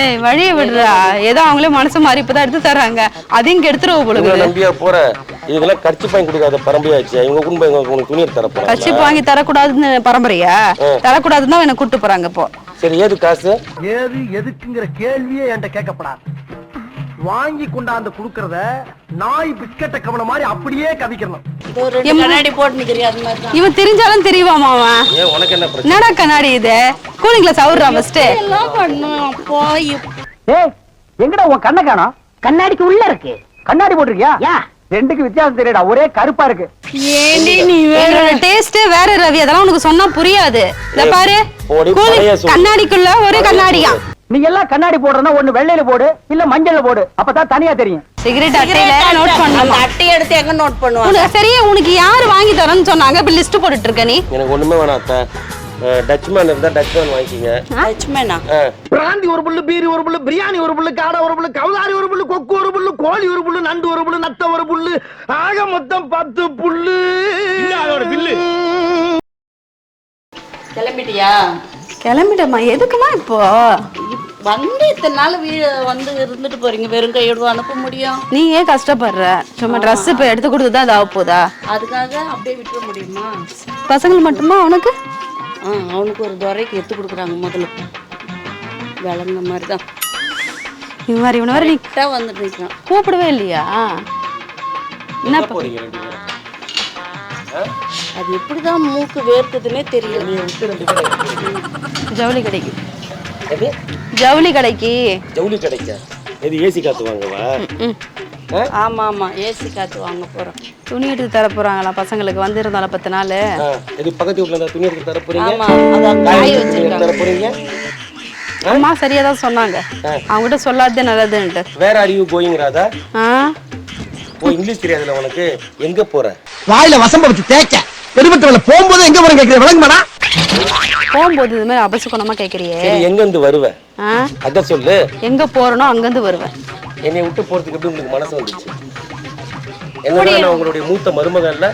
டேய் வழியை விடுறா, ஏதோ அவங்களே மனசு மாறி இப்பதான் எடுத்து தர்றாங்க, அதையும் எடுத்துருவோம் பொழுது. நம்பியா போற இதெல்லாம் கட்சி வாங்கி கொடுக்காத பரம்பரையாச்சு. இவங்க குடும்பம் உங்களுக்கு துணி எடுத்து தரப்போம். கட்சி வாங்கி தரக்கூடாதுன்னு பரம்பரையா? தரக்கூடாதுன்னு தான் என்ன கூட்டு போறாங்க இப்போ. சரி ஏது காசு? ஏது எதுக்குங்கிற கேள்வியே என்கிட்ட கேட்கப்படாது. வாங்கி கொண்டாந்து குடுக்கறத நாய் பிஸ்கட்ட கவன மாதிரி அப்படியே கவிக்கணும். கண்ணாடி போட்டு தெரியாது மாதிரி இவன் தெரிஞ்சாலும் தெரியுவாமா அவன்? ஏன் உனக்கு என்ன பிரச்சனை? என்னடா கண்ணாடி இது? கூலிங் கிளாஸ் அவர்றா ஃபர்ஸ்ட். எல்லாம் பண்ணும் அப்பா. ஏய் எங்கடா உன் கண்ணை காணோம்? கண்ணாடிக்கு உள்ள இருக்கு. கண்ணாடி போட்டிருக்கியா? யா ரெண்டுக்கு வித்தியாசம் தெரியடா, ஒரே கருப்பா இருக்கு. ஏண்டி நீ வேற டேஸ்டே வேற ரவி, அதெல்லாம் உனக்கு சொன்னா புரியாது. இத பாரு, கண்ணாடிக்குள்ள ஒரு கண்ணாடியா. நீ எல்லாம் கண்ணாடி போடுறனா ஒண்ணு வெள்ளையில போடு, இல்ல மஞ்சள்ல போடு, அப்பதான் தனியா தெரியும். சிகரெட் அட்டையில நோட் பண்ணணும். அட்டையை எடுத்து எங்க நோட் பண்ணுவாங்க? சரியா உனக்கு யாரு வாங்கி தரேன்னு சொன்னாங்க? இப்ப லிஸ்ட் போட்டுட்டு இருக்க நீ. எனக்கு ஒண்ணுமே வேணாம் அத்தை. டச்மேன் இருந்தா டச்மேன் வாங்கிக்கங்க. டச்மேனா? பிராந்தி ஒரு புல்லு, பீரி ஒரு புல்லு, பிரியாணி ஒரு புல்லு, காடை ஒரு புல்லு, கவுதாரி ஒரு புல்லு, கொக்கு ஒரு புல்லு, கோழி ஒரு புல்லு, நண்டு ஒரு புல்லு, நத்த ஒரு புல்லு, ஆக மொத்தம் 10 புல்லு. பில்லு கிளம்பிட்டியா? கிளம்பிட்டமா? எதுக்குமா இப்போ வந்து இத்தனை நாள் வந்து இருந்துட்டு போறீங்க, வெறும் கையோடு அனுப்ப முடியும்? நீ ஏன் கஷ்டப்படுற? சும்மா ட்ரெஸ் இப்ப எடுத்து கொடுத்துதான் அது ஆக போதா? அதுக்காக அப்படியே விட்டுற முடியுமா? பசங்களுக்கு மட்டுமா? அவனுக்கு அவனுக்கு ஒரு துறைக்கு எடுத்து கொடுக்குறாங்க முதல்ல. விளங்க மாதிரிதான் இவன் மாதிரி இவனை வர நீ வந்துட்டு இருக்கான். கூப்பிடவே இல்லையா? என்ன போறீங்க? அது எப்படிதான் மூக்கு வேர்க்குதுன்னே தெரியல. ஜவுளி கடைக்கு. ஜவுளி கடைக்கு. ஜவுளி கடைக்கா? இது ஏசி காத்து வாங்கவா? ஆமா ஆமா, ஏசி காத்து வாங்க போறோம். துணி எடுத்து தர போறாங்களா பசங்களுக்கு? வந்து இருந்தாலும் 10 நாள். இது பக்கத்து வீட்டுல துணி எடுத்து தர போறீங்க? ஆமா, அதான் காய் வச்சிருக்காங்க. தர போறீங்க? அம்மா சரியா தான் சொன்னாங்க, அவங்ககிட்ட சொல்லாதே நல்லதுன்ட்டு. Where are you going Radha? ஓ இங்கிலீஷ் தெரியாதுல உனக்கு? எங்க போற? வாயில வசம்ப வச்சு தேய்க்க பெருமட்டவள போகும்போது எங்க போறேன் கேக்குற விளங்குமாடா? போகும்போது இது மாதிரி அபசகுணமா கேக்குறியே. சரி எங்க இருந்து வருவ? அத சொல்லு. எங்க போறனோ அங்க இருந்து வருவேன். என்னை விட்டு போறதுக்கு எப்படி உங்களுக்கு மனசு வந்துச்சு? என்னன்னா உங்களுடைய மூத்த மருமகன்ல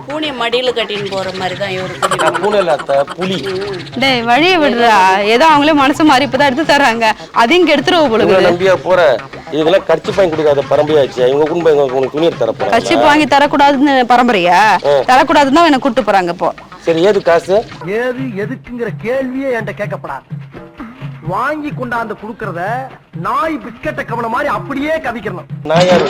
பூனை மடியில கட்டின்னு போற மாதிரி தான் இவருக்கு. பூனை இல்ல அத்தை, புலி. டேய் வழியை விடுறா, ஏதோ அவங்களே மனசு மாறி இப்பதான் எடுத்து தர்றாங்க, அதையும் எடுத்துருவோம் பொழுது. நம்பியா போற இதெல்லாம் கட்சி வாங்கி கொடுக்காத பரம்பரையாச்சு. இவங்க குடும்பம் உங்களுக்கு துணி எடுத்து தரப்போம். கட்சி வாங்கி தரக்கூடாதுன்னு பரம்பரையா? தரக்கூடாதுன்னு தான் என்ன கூட்டு போறாங்க இப்போ. சரி ஏது காசு? ஏது எதுக்குங்கிற கேள்வியே என்கிட்ட கேட்கப்படாது. வாங்கி கொண்டாந்து குடுக்கறத நாய் பிஸ்கட்ட கவன மாதிரி அப்படியே கவிக்கணும். நான் யாரு?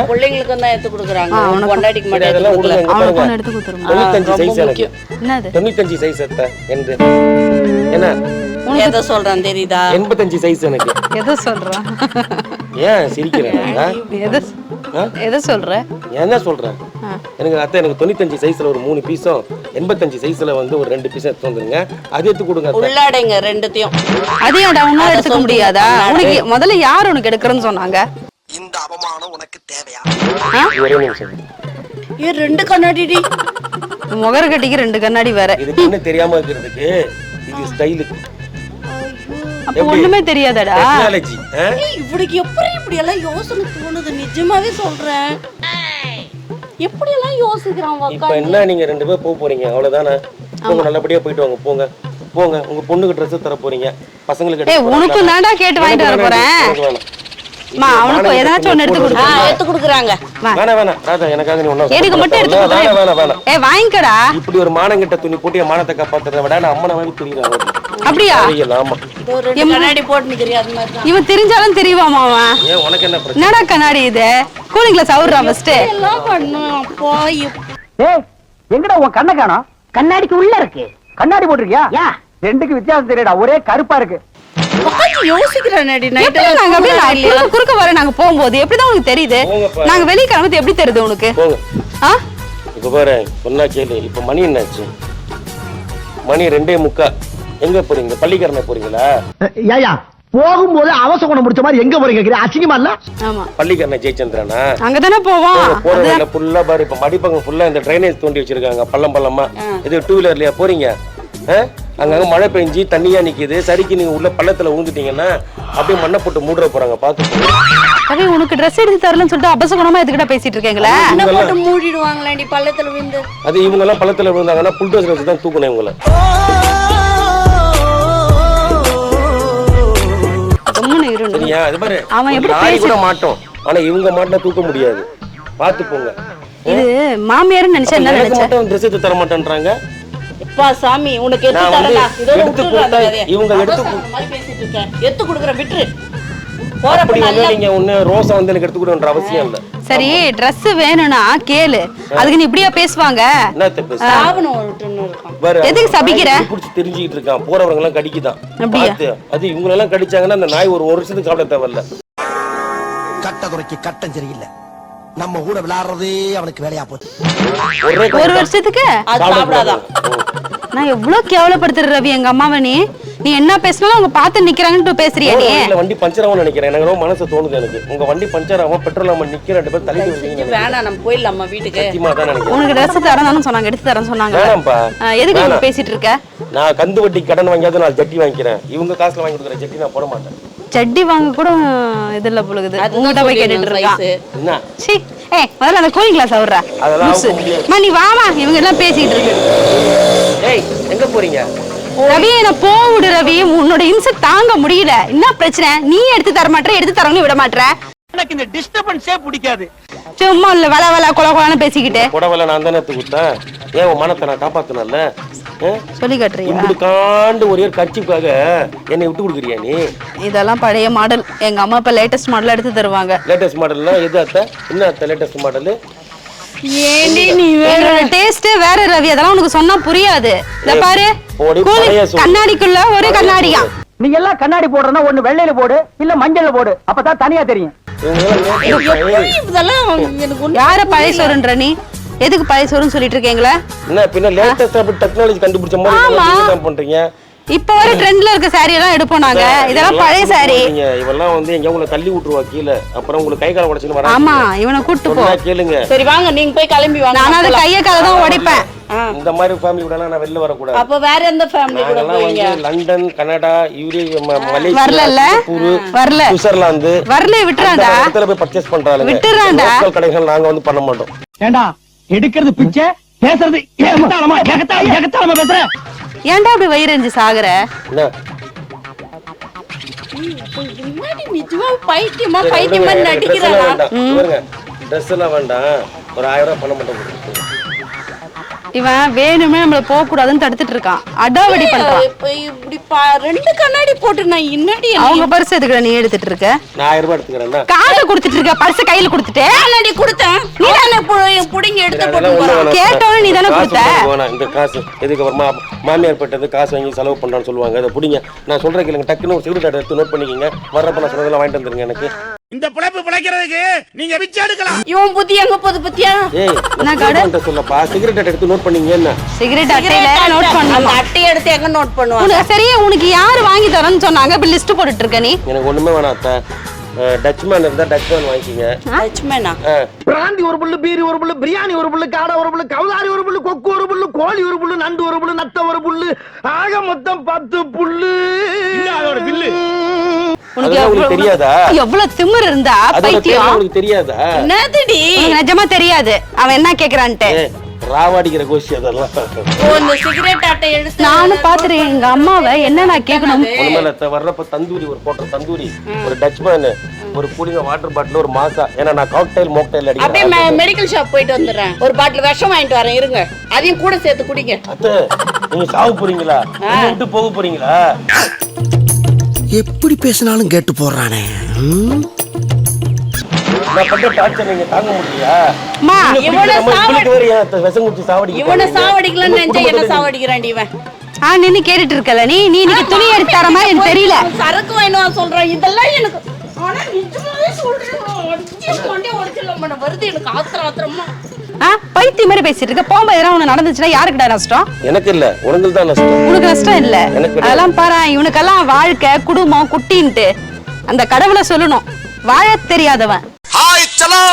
பிள்ளைங்களுக்கு தான் எடுத்து கொடுக்குறாங்க, கொண்டாடிக்கு மட்டும் அதெல்லாம் விடுங்க. அவனுக்கு எடுத்து கொடுத்துருமா? 95 சைஸ் எனக்கு. என்னது 95 சைஸ் அத்தை என்று என்ன எதை சொல்றான் தெரியுதா? 85 சைஸ் எனக்கு. எதை சொல்றான்? ஏன் சிரிக்கிறேன்? எதை சொல்ற? என்ன சொல்றேன்? எனக்கு அத்தை எனக்கு 95 சைஸ்ல ஒரு 3 பீஸும் 85 சைஸ்ல வந்து ஒரு 2 பீஸ் எடுத்து வந்துருங்க. அது எடுத்து கொடுங்க. உள்ளாடைங்க ரெண்டுத்தையும். அதையோட உன்னால எடுத்துக்க முடியாதா? உனக்கு முதல்ல யார் உனக்கு எடுக்கிறேன்னு சொன்னாங்க? இந்த அவமானம் உனக்கு தேவையா? ஒரே நிமிஷம். ஏ 2 கண்ணாடிடி. முகர கட்டிக்கு 2 கண்ணாடி வேற. இது என்ன தெரியாம இருக்கிறதுக்கு இது ஸ்டைலுக்கு. அப்ப ஒண்ணுமே தெரியாதடா. டெக்னாலஜி. இவருக்கு இப்படி எல்லாம் யோசனை தோணுது, நிஜமாவே சொல்றேன். எப்படி எல்லாம் யோசிக்கிறான் இப்போ உட்கார்ந்து. என்ன நீங்க 2 பேர் போக போறீங்க அவ்வளவுதானே? போங்க நல்லபடியா போயிட்டு வாங்க. போங்க போங்க. உங்க பொண்ணுக்கு Dress தர போறீங்க, பசங்களுக்கு. ஏய் உனக்கு நான்டா கேட்டு வாங்கிட்டு வர போறேன். மா அவனுக்கு ஏதாச்சும் ஒன்னு எடுத்து கொடுங்க. எடுத்து கொடுக்குறாங்க. வேணாம் ராதா, எனக்காக நீ ஒண்ணு எனக்கு மட்டும் எடுத்து கொடுங்க. வேணாம். ஏய் வாங்கிக்கடா. இப்படி ஒரு மானங்கிட்ட துணி போட்டு மானத்தை காப்பாத்துறத விட நான் அம்மனை மாதிரி துணிறான். அப்படியா? ஆமா. ஒரு கண்ணாடி போட்டு தெரியாது மாதிரி தான். இவன் தெரிஞ்சாலும் தெரியுவாமா அவன்? ஏன் உனக்கு என்ன பிரச்சனை? என்னடா கண்ணாடி இது? கூலிங் கிளாஸ் அவர்றா ஃபர்ஸ்ட். எல்லாம் பண்ணும் அப்பா. ஏய் எங்கடா உன் கண்ணை காணோம்? கண்ணாடிக்கு உள்ள இருக்கு. கண்ணாடி போட்டிருக்கியா? யா ரெண்டுக்கு வித்தியாசம் தெரியடா, ஒரே கருப்பா இருக்கு. யோசிக்கிறானடி நைட். நாங்க அப்படியே குறுக்க வர நாங்க போகும்போது எப்படிதான் உனக்கு தெரியுது? நாங்க வெளிய கிளம்புறது எப்படி தெரியுது உனக்கு? போங்க. இப்ப பாரு சொன்னா கேளு. இப்ப மணி என்னாச்சு? மணி 2:45. எங்க போறீங்க? பள்ளிக்கரணை போறீங்களா? ஏயா போகும்போது அவசகுணம் முடிச்ச மாதிரி எங்க போறீங்க கேக்குற? அசிங்கமா இல்ல? ஆமா பள்ளிக்கரணை ஜெயச்சந்திரனா? அங்கதானே போவோம். போறதுல ஃபுல்லா பாரு. இப்ப மடிப்பங்க ஃபுல்லா இந்த ட்ரைனேஜ் தோண்டி வச்சிருக்காங்க பள்ளம் பள்ளமா. இது 2 வீலர்லயா போறீங்க? அங்கங்க மழை பெஞ்சு தண்ணியா நிக்குது. சரிக்கு நீங்க உள்ள பள்ளத்துல ஊந்துட்டீங்கன்னா அப்படியே மண்ணை போட்டு மூடுற போறாங்க. பாத்து. அவே உனக்கு Dress எடுத்து தரலன்னு சொல்லிட்டு அபசகுணமா எதுக்கிட்ட பேசிட்டு இருக்கீங்களா? என்ன போட்டு மூடிடுவாங்களாடி பள்ளத்துல விழுந்து? அது இவங்க எல்லாம் பள்ளத்துல விழுந்தாங்கன்னா புல்டோசர் வச்சு தான் தூக்கணும் இவங்கள. இருன்னு. சரியா அது பாரு அவன் எப்படி நாய் கூட மாட்டோம் ஆனா இவங்க மாட்டினா தூக்க முடியாது பாத்துப்போங்க. இது மாமியார்னு நினைச்சா என்ன எனக்கு நினைச்ச? மட்டும் ட்ரெஸ் எடுத்து தர மாட்டேன்றாங்க. எப்பா சாமி உனக்கு எடுத்து நான் வந்து தரடா. இதோட எடுத்து விட்டுறாத. கொடுத்தா இவங்க எடுத்து மாதிரி பேசிட்டு இருக்கேன். எடுத்து குடுக்குற விட்டுரு. போற அப்படி வந்து நீங்க ஒண்ணு ரோஸா வந்து எனக்கு எடுத்து கொடுக்கணும்ன்ற அவசியம் இல்ல. சரி Dress வேணும்னா கேளு. அதுக்கு நீ இப்படியா பேசுவாங்க? என்னத்த பேச சாவணும் ஒருத்தன் இருக்கான். பாரு எதுக்கு சபிக்கிற? புடிச்சு தெரிஞ்சிட்டு இருக்கான் போறவங்க எல்லாம் கடிக்குதான். அப்படியா? பாத்து அது இவங்க எல்லாம் கடிச்சாங்கன்னா அந்த நாய் ஒரு வருஷத்துக்கு சாப்பிட தேவையில்ல. கட்ட குறைக்கு கட்டம் சரியில்லை. நம்ம கூட விளையாடுறதே அவனுக்கு வேலையா போச்சு. ஒரு வருஷத்துக்கு அது சாப்பிடாதான். நான் எவ்வளவு கேவலப்படுத்துற ரவி எங்க அம்மாவை நீ என்ன பேசினாலும் அவங்க பார்த்து நிக்கிறாங்கன்னு பேசுறியா நீ? இல்ல வண்டி பஞ்சர் ஆகும் நினைக்கிறேன். எனக்கு ரொம்ப மனசு தோணுது எனக்கு. உங்க வண்டி பஞ்சர் ஆகும் பெட்ரோல் ஆகும் நிக்கிற ரெண்டு பேர் தள்ளி விடுவீங்க. வேணாம் நம்ம போயிடலாமா வீட்டுக்கு? சத்தியமா தான் நினைக்கிறேன். உனக்கு Dress தரேன்னு சொன்னாங்க எடுத்து தரேன்னு சொன்னாங்க. வேணாம்ப்பா. எதுக்கு நீ பேசிட்டு இருக்க? நான் கந்து வட்டி கடன் வாங்கியாவது நான் ஜட்டி வாங்கிக்கிறேன். இவங்க காசுல வாங்கி கொடுக்குற ஜட்டி நான் போட மாட்டேன். சட்டி வாங்க கூட இதுல புழுகுது. உங்ககிட்ட போய் கேட்டுட்டு இருக்கான். என்ன சீ முதல்ல அந்த கூலிங் கிளாஸ் அவர்றா. அதெல்லாம் ஆக முடியாது. நீ வாமா இவங்க எல்லாம் பேசிட்டு இருக்கு. ஏய் எங்க போறீங்க? ரவி என்ன போவிடு ரவி உன்னோட இம்சை தாங்க முடியல. என்ன பிரச்சனை? நீ எடுத்து தர மாட்டற எடுத்து தரவங்க விட மாட்டற. எனக்கு இந்த டிஸ்டர்பன்ஸே பிடிக்காது. சும்மா இல்ல வள வள கொல கொலன்னு பேசிக்கிட்டு. புடவல நான் தானே தூக்குட்டேன். ஏன் உன் மனத்தை நான் காப்பாத்தனல்ல? சொல்லி காட்டுறியா? இப்படி காண்டு ஒரே கட்சிக்காக என்னை விட்டு கொடுக்குறியா நீ? இதெல்லாம் பழைய மாடல். எங்க அம்மா இப்ப லேட்டஸ்ட் மாடல் எடுத்து தருவாங்க. லேட்டஸ்ட் மாடல்னா எது அத்தை? என்ன அத்தை லேட்டஸ்ட் மாடல்? ஏண்டி நீ வேற டேஸ்ட் வேற ரவி அதெல்லாம் உனக்கு சொன்னா புரியாது. இத பாரு கண்ணாடிக்குள்ள ஒரு கண்ணாடியா. நீ எல்லாம் கண்ணாடி போடுறனா ஒண்ணு வெள்ளையில போடு இல்ல மஞ்சள்ல போடு அப்பதான் தனியா தெரியும். இதெல்லாம் எனக்கு யார பழைய சோறுன்ற நீ? எதுக்கு பழைய சோறுன்னு சொல்லிட்டு இருக்கீங்களா? என்ன பின்ன லேட்டஸ்ட் டெக்னாலஜி கண்டுபிடிச்ச மாதிரி என்ன பண்றீங்க? இப்ப வர ட்ரெண்ட்ல இருக்க சாரி எல்லாம் எடுப்போம் நாங்க. இதெல்லாம் பழைய சாரி. இவெல்லாம் வந்து எங்க உங்களை தள்ளி விட்டுருவா கீழ. அப்புறம் உங்களுக்கு கை கால உடைச்சுன்னு வராங்க. ஆமா இவனை கூட்டி போ. கேளுங்க. சரி வாங்க நீங்க போய் கிளம்பி வாங்க. நான் அத கைய கால தான் உடைப்பேன். இந்த மாதிரி ஃபேமிலி கூட நான் வெளில வர கூடாது. அப்ப வேற எந்த ஃபேமிலி கூட போவீங்க? லண்டன் கனடா மலேசியா வரல வரல சுவிட்சர்லாந்து வரல விட்டுறான்டா. இடத்துல போய் பர்ச்சேஸ் பண்றாங்க. விட்டுறான்டா. லோக்கல் கடைகள் நாங்க வந்து பண்ண மாட்டோம். ஏண்டா எடுக்கிறது பிச்சை பேசுறது ஏகத்தாளமா பேசுற. ஏன்டா அப்படி வயிறஞ்சு சாகுற? என்ன முன்னாடி நிஜமா பைத்தியமா நடிக்கிறானா? ட்ரெஸ் எல்லாம் வேண்டாம். ஒரு 1000 ரூபாய் பண்ண மாட்டோம். இவன் வேணுமே நம்மள போக கூடாதுன்னு தடுத்துட்டு இருக்கான். அடாவடி பண்றான். இப்படி ரெண்டு கண்ணாடி போட்டு நான் இன்னடி அவங்க பர்ஸ் எதுக்குடா நீ எடுத்துட்டு இருக்க? நான் 1000 ரூபாய் எடுத்துக்கிறேன்னா காசை கொடுத்துட்டு இருக்க. பர்ஸ் கையில கொடுத்துட்டு கண்ணாடி கொடுத்தேன். நீ தானே புடிங்க எடுத்து போட்டு கேட்டவன நீ தானே கொடுத்த. இந்த காசு எதுக்கு அப்புறமா மாமியார் பட்டது காசு வாங்கி செலவு பண்றான்னு சொல்லுவாங்க. அதை புடிங்க. நான் சொல்றேன் கேளுங்க. டக்குன்னு ஒரு சிகரெட் எடுத்து நோட் பண்ணிக்கங்க. வர்றப்ப நான் சொன்னதெல்லாம் வாங்கிட்டு வந்துருங்க. எனக்கு இந்த பிழைப்பு பிழைக்கிறதுக்கு நீங்க பிச்சை எடுக்கலாம். இவன் புத்தி எங்க போகுது பத்தியா? ஏய் நான் கடை சொல்லப்பா சிகரெட் எடுத்து நோட் பண்ணீங்க. என்ன சிகரெட் அட்டையில நோட் பண்ணணும். அந்த அட்டையை எடுத்து எங்க நோட் பண்ணுவாங்க? உனக்கு சரியா உனக்கு யாரு வாங்கி தரேன்னு சொன்னாங்க? இப்ப லிஸ்ட் போட்டுட்டு இருக்க நீ. எனக்கு ஒண்ணுமே வேணாம் அத்தை. டச்மேன் இருந்தா டச்மேன் வாங்கிக்கங்க. டச்மேனா? பிராந்தி ஒரு புல்லு, பீரி ஒரு புல்லு, பிரியாணி ஒரு புல்லு, காடை ஒரு புல்லு, கவுதாரி ஒரு புல்லு, கொக்கு ஒரு புல்லு, கோழி ஒரு புல்லு, நண்டு ஒரு புல்லு, நத்த ஒரு புல்லு, ஆக மொத்தம் 10 புல்லு. அதோட பில்லு உங்களுக்கு தெரியாதா? எவ்வளவு திமிரு இருந்தா பைத்தியம். உங்களுக்கு தெரியாதா? என்னதுடி? நிஜமா தெரியாது அவன் என்ன கேக்குறான்ட்டு. ராவாடிக்கிற கோஷி அதெல்லாம். இந்த சிகரெட் அட்டை எடுத்து நானும் பாத்துறேன். எங்க அம்மாவை என்ன நான் கேட்கணும்? ஒண்ணுமே வர்றப்ப தந்தூரி ஒரு போட்ட தந்தூரி, ஒரு டச்மேன், ஒரு கூலிங்க வாட்டர் பாட்டில், ஒரு மாசா. ஏன்னா நான் காக்டைல் மோக்டைல் அடிக்கிறேன். அப்படியே மெடிக்கல் ஷாப் போயிட்டு வந்துடுறேன். ஒரு பாட்டில் விஷம் வாங்கிட்டு வரேன் இருங்க. அதையும் கூட சேர்த்து குடிங்க. அத்தை நீங்க சாவு போறீங்களா? விட்டு போக போறீங்களா? எப்படி பேசினாலும் கேட்டு போறானே. நான் பண்ற டார்ச்சர் நீங்க தாங்க முடியலையா? அம்மா இவனை சாவடிக்கலாம்னு நினைச்சா என்ன சாவடிக்கிறான்டி இவன்? நின்னு கேட்டுட்டு இருக்கல நீ நீ துணி எடுத்து தர மாதிரி எனக்கு தெரியல. சரக்கு வேணும் சொல்றேன். இதெல்லாம் எனக்கு ஆனா நிஜமாவே சொல்றேன். ஒண்டி ஒடிச்சல வருது எனக்கு ஆத்திரமா. பைத்தியம் மாதிரி பேசிட்டு இருக்க. போகும்போது எதனா ஒண்ணு நடந்துச்சுன்னா யாருக்குடா நஷ்டம்? எனக்கு இல்ல உனக்கு தான் நஷ்டம். உனக்கு நஷ்டம் இல்ல. அதெல்லாம் பாரு இவனுக்கெல்லாம் வாழ்க்கை குடும்பம் குட்டின்ட்டு அந்த கடவுளை சொல்லணும். வாழ தெரியாதவன். ஹாய் சலோ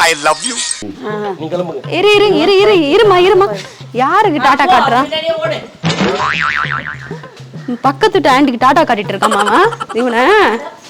ஐ லவ் யூ. நீ கிளம்புங்க. இருமா யாருக்கு டாடா காட்டுறான்? பக்கத்து ஆண்டிக்கு டாடா காட்டிட்டு இருக்கான் மாமா இவனை.